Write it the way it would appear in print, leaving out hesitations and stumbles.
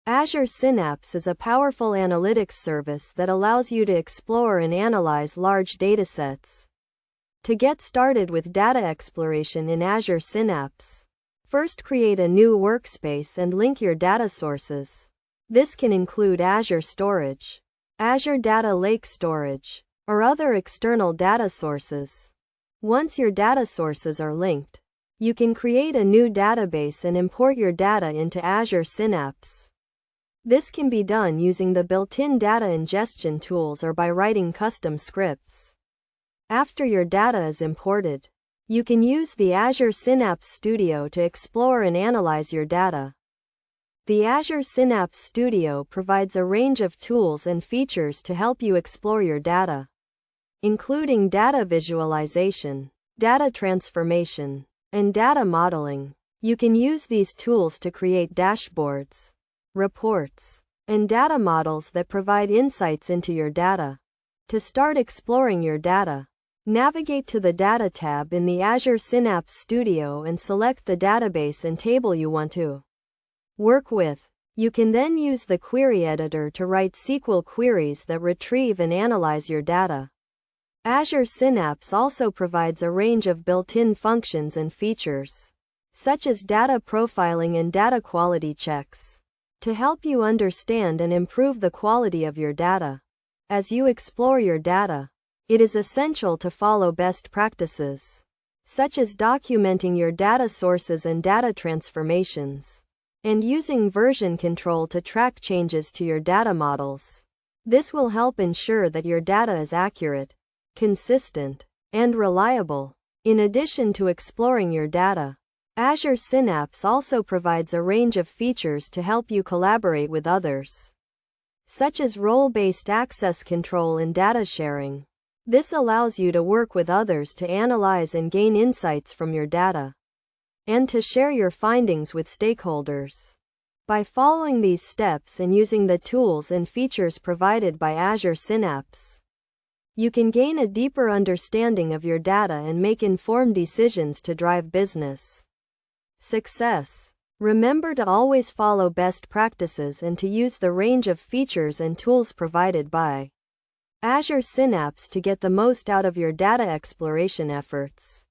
Azure Synapse is a powerful analytics service that allows you to explore and analyze large datasets. To get started with data exploration in Azure Synapse, first create a new workspace and link your data sources. This can include Azure Storage, Azure Data Lake Storage, or other external data sources. Once your data sources are linked, you can create a new database and import your data into Azure Synapse. This can be done using the built-in data ingestion tools or by writing custom scripts. After your data is imported, you can use the Azure Synapse Studio to explore and analyze your data. The Azure Synapse Studio provides a range of tools and features to help you explore your data, including data visualization, data transformation, and data modeling. You can use these tools to create dashboards, reports, and data models that provide insights into your data. To start exploring your data, navigate to the Data tab in the Azure Synapse Studio and select the database and table you want to work with. You can then use the query editor to write SQL queries that retrieve and analyze your data. Azure Synapse also provides a range of built-in functions and features, such as data profiling and data quality checks, to help you understand and improve the quality of your data. As you explore your data, it is essential to follow best practices, such as documenting your data sources and data transformations, and using version control to track changes to your data models. This will help ensure that your data is accurate, consistent, and reliable. In addition to exploring your data, Azure Synapse also provides a range of features to help you collaborate with others, such as role-based access control and data sharing. This allows you to work with others to analyze and gain insights from your data, and to share your findings with stakeholders. By following these steps and using the tools and features provided by Azure Synapse, you can gain a deeper understanding of your data and make informed decisions to drive business success. Remember to always follow best practices and to use the range of features and tools provided by Azure Synapse to get the most out of your data exploration efforts.